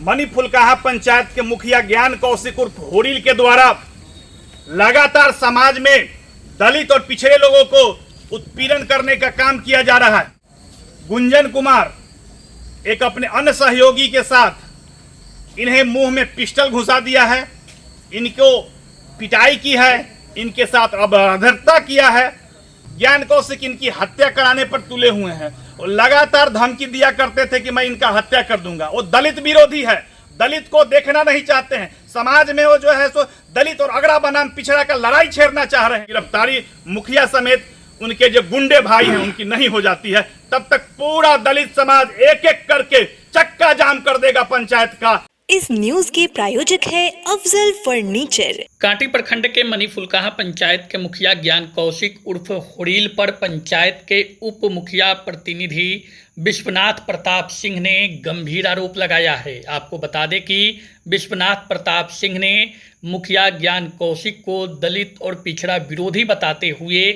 Money Phulkaha panchayat के मुखिया ज्ञान कौशिक उर्फ होरिल के द्वारा लगातार समाज में दलित और पिछड़े लोगों को उत्पीड़न करने का काम किया जा रहा है। गुंजन कुमार एक अपने अन्य सहयोगी के साथ इन्हें मुंह में पिस्टल घुसा दिया है, इनको पिटाई की है, इनके साथ अभद्रता किया है। ज्ञान कौशिक इनकी हत्या कराने पर तुले हुए हैं और लगातार धमकी दिया करते थे कि मैं इनका हत्या कर दूंगा। वो दलित विरोधी है, दलित को देखना नहीं चाहते हैं। समाज में वो जो है सो दलित और अगड़ा बनाम पिछड़ा का लड़ाई छेड़ना चाह रहे हैं। गिरफ्तारी मुखिया समेत उनके जो गुंडे भाई हैं उनकी नहीं हो जाती है तब तक पूरा दलित समाज एक एक करके चक्का जाम कर देगा पंचायत का। इस न्यूज के प्रायोजक है अफजल फर्नीचर। कांटी प्रखंड के मनी फुलकाहा पंचायत के मुखिया ज्ञान कौशिक उर्फ होरिल पर पंचायत के उप मुखिया प्रतिनिधि विश्वनाथ प्रताप सिंह ने गंभीर आरोप लगाया है। आपको बता दें कि विश्वनाथ प्रताप सिंह ने मुखिया ज्ञान कौशिक को दलित और पिछड़ा विरोधी बताते हुए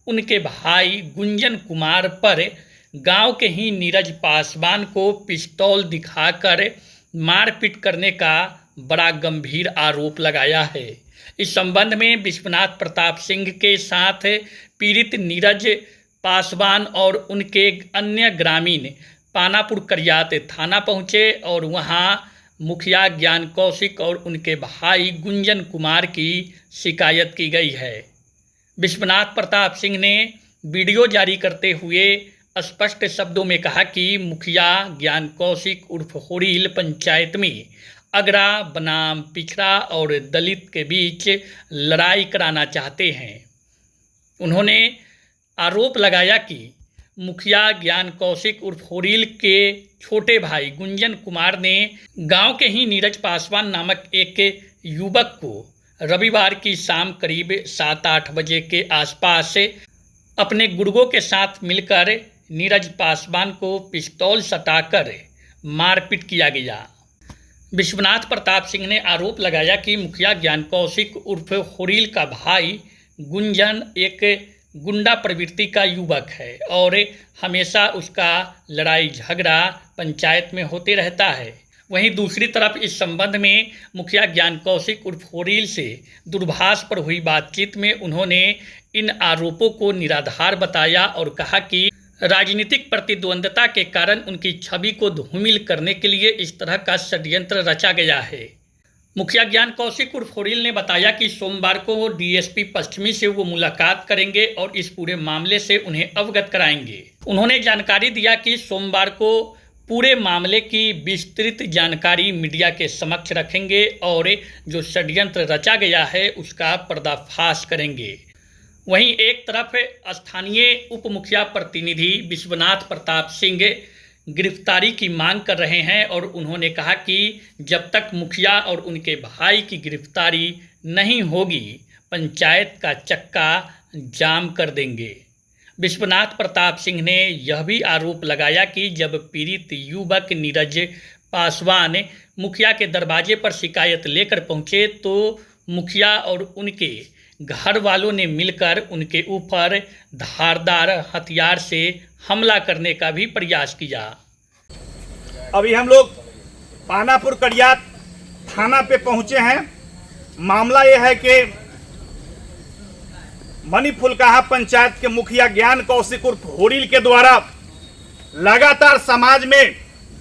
उनके भाई गुंजन कुमार पर गांव के ही नीरज पासवान को पिस्तौल दिखाकर मारपीट करने का बड़ा गंभीर आरोप लगाया है। इस संबंध में विश्वनाथ प्रताप सिंह के साथ पीड़ित नीरज पासवान और उनके अन्य ग्रामीण पानापुर करियात थाना पहुंचे और वहां मुखिया ज्ञान कौशिक और उनके भाई गुंजन कुमार की शिकायत की गई है। विश्वनाथ प्रताप सिंह ने वीडियो जारी करते हुए स्पष्ट शब्दों में कहा कि मुखिया ज्ञान कौशिक उर्फ होरिल पंचायत में अगड़ा बनाम पिछड़ा और दलित के बीच लड़ाई कराना चाहते हैं। उन्होंने आरोप लगाया कि मुखिया ज्ञान कौशिक उर्फ होरिल के छोटे भाई गुंजन कुमार ने गांव के ही नीरज पासवान नामक एक युवक को रविवार की शाम करीब 7-8 बजे के आसपास अपने गुर्गों के साथ मिलकर नीरज पासवान को पिस्तौल सटाकर मारपीट किया गया। विश्वनाथ प्रताप सिंह ने आरोप लगाया कि मुखिया ज्ञान कौशिक उर्फ होरिल का भाई गुंजन एक गुंडा प्रवृत्ति का युवक है और हमेशा उसका लड़ाई झगड़ा पंचायत में होते रहता है। वहीं दूसरी तरफ इस संबंध में मुखिया ज्ञान कौशिक उर्फ होरिल से दूरभाष पर हुई बातचीत में उन्होंने इन आरोपों को निराधार बताया और कहा कि राजनीतिक प्रतिद्वंद्विता के कारण उनकी छवि को धूमिल करने के लिए इस तरह का षड्यंत्र रचा गया है। मुखिया ज्ञान कौशिक उर्फ होरिल ने बताया कि सोमवार को डीएसपी पश्चिमी से वो मुलाकात करेंगे और इस पूरे मामले से उन्हें अवगत कराएंगे। उन्होंने जानकारी दिया कि सोमवार को पूरे मामले की विस्तृत जानकारी मीडिया के समक्ष रखेंगे और जो षड्यंत्र रचा गया है उसका पर्दाफाश करेंगे। वहीं एक तरफ स्थानीय उप मुखिया प्रतिनिधि विश्वनाथ प्रताप सिंह गिरफ्तारी की मांग कर रहे हैं और उन्होंने कहा कि जब तक मुखिया और उनके भाई की गिरफ्तारी नहीं होगी पंचायत का चक्का जाम कर देंगे। विश्वनाथ प्रताप सिंह ने यह भी आरोप लगाया कि जब पीड़ित युवक नीरज पासवान मुखिया के दरवाजे पर शिकायत लेकर पहुंचे तो मुखिया और उनके घर वालों ने मिलकर उनके ऊपर धारदार हथियार से हमला करने का भी प्रयास किया। अभी हम लोग पानापुर करियात थाना पे पहुंचे हैं। मामला यह है कि मनी फुलकाहा पंचायत के मुखिया ज्ञान कौशिक उर्फ होरिल के द्वारा लगातार समाज में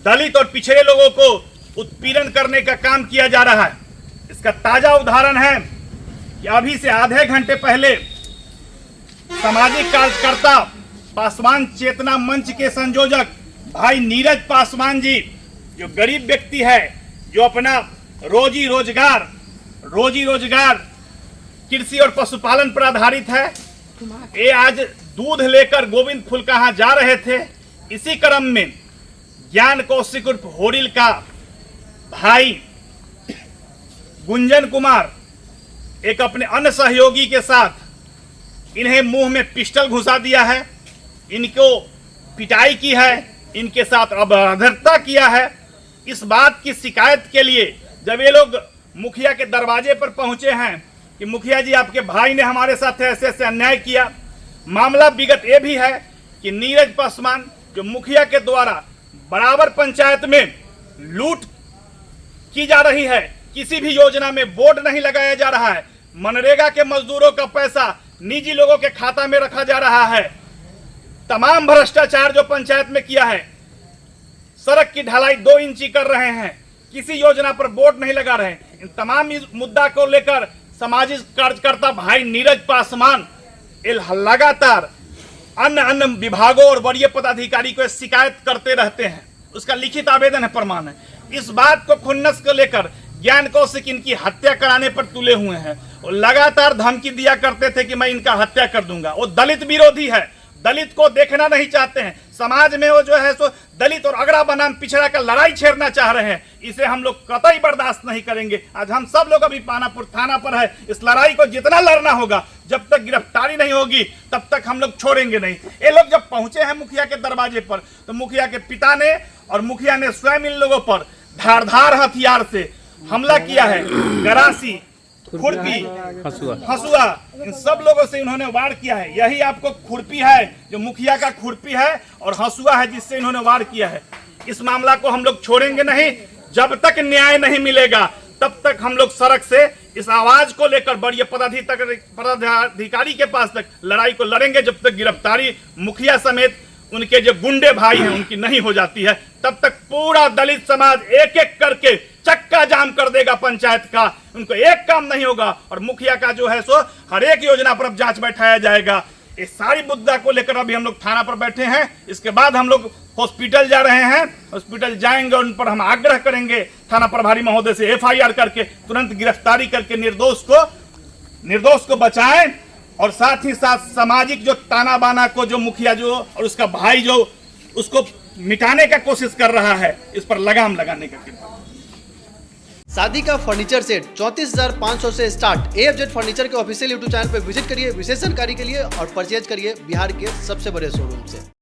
दलित और पिछड़े लोगों को उत्पीड़न करने का काम किया जा रहा है। इसका ताजा उदाहरण है कि अभी से आधे घंटे पहले सामाजिक कार्यकर्ता पासवान चेतना मंच के संयोजक भाई नीरज पासवान जी, जो गरीब व्यक्ति है, जो अपना रोजी रोजगार कृषि और पशुपालन पर आधारित है, ये आज दूध लेकर गोविंद फुलकाहा जा रहे थे। इसी क्रम में ज्ञान कौशिक उर्फ होरिल का भाई गुंजन कुमार एक अपने अन्य सहयोगी के साथ इन्हें मुंह में पिस्टल घुसा दिया है, इनको पिटाई की है, इनके साथ अभद्रता किया है। इस बात की शिकायत के लिए जब ये लोग मुखिया के दरवाजे पर पहुंचे हैं कि मुखिया जी आपके भाई ने हमारे साथ ऐसे ऐसे अन्याय किया। मामला विगत ये भी है कि नीरज पासवान जो मुखिया के द्वारा बराबर पंचायत में लूट की जा रही है। किसी भी योजना में बोर्ड नहीं लगाया जा रहा है। मनरेगा के मजदूरों का पैसा निजी लोगों के खाता में रखा जा रहा है। तमाम भ्रष्टाचार जो पंचायत में किया है, सड़क की ढलाई 2 इंची कर रहे हैं, किसी योजना पर बोर्ड नहीं लगा रहे हैं। इन तमाम मुद्दा को लेकर सामाजिक कार्यकर्ता भाई नीरज पासवान लगातार अन्य विभागों और वरीय पदाधिकारी को शिकायत करते रहते हैं। उसका लिखित आवेदन है, प्रमाण है। इस बात को खुन्नस को लेकर ज्ञान कौशिक इनकी हत्या कराने पर तुले हुए हैं। वो लगातार धमकी दिया करते थे कि मैं इनका हत्या कर दूंगा। वो दलित विरोधी है, दलित को देखना नहीं चाहते हैं। समाज में वो जो है सो दलित और अगड़ा बनाम पिछड़ा का लड़ाई छेड़ना चाह रहे हैं। इसे हम लोग कतई बर्दाश्त नहीं करेंगे। आज हम सब लोग अभी पानापुर थाना पर है। इस लड़ाई को जितना लड़ना होगा, जब तक गिरफ्तारी नहीं होगी तब तक हम लोग छोड़ेंगे नहीं। ये लोग जब पहुंचे हैं मुखिया के दरवाजे पर, तो मुखिया के पिता ने और मुखिया ने स्वयं इन लोगों पर धारदार हथियार से हमला किया है। गरासी, खुरपी, हंसुआ, इन सब लोगों से इन्होंने वार किया है। यही आपको खुरपी है, जो मुखिया का खुरपी है, और हंसुआ है जिससे इन्होंने वार किया है। इस मामला को हम लोग छोड़ेंगे नहीं। जब तक न्याय नहीं मिलेगा तब तक हम लोग सड़क से इस आवाज को लेकर बड़े पदाधिकारी के पास तक लड़ाई को लड़ेंगे, जब तक गिरफ्तारी मुखिया समेत उनके जो गुंडे भाई हैं उनकी नहीं हो जाती है। तब तक पूरा दलित समाज एक एक करके चक्का जाम कर देगा पंचायत का। उनको एक काम नहीं होगा, और मुखिया का जो है सो हर एक योजना पर अब जांच बैठाया जाएगा। इस सारी मुद्दा को लेकर अभी हम लोग थाना पर बैठे हैं। इसके बाद हम लोग हॉस्पिटल जा रहे हैं। हॉस्पिटल जाएंगे, उन पर हम आग्रह करेंगे थाना प्रभारी महोदय से FIR करके तुरंत गिरफ्तारी करके निर्दोष को बचाएं, और साथ ही साथ सामाजिक जो ताना बाना को जो मुखिया जो और उसका भाई जो उसको मिटाने का कोशिश कर रहा है, इस पर लगाम लगाने का। शादी का फर्नीचर सेट 34,500 से स्टार्ट। AFZ फर्नीचर के ऑफिशियल YouTube चैनल पर विजिट करिए विशेष जानकारी के लिए और परचेज करिए बिहार के सबसे बड़े शोरूम से।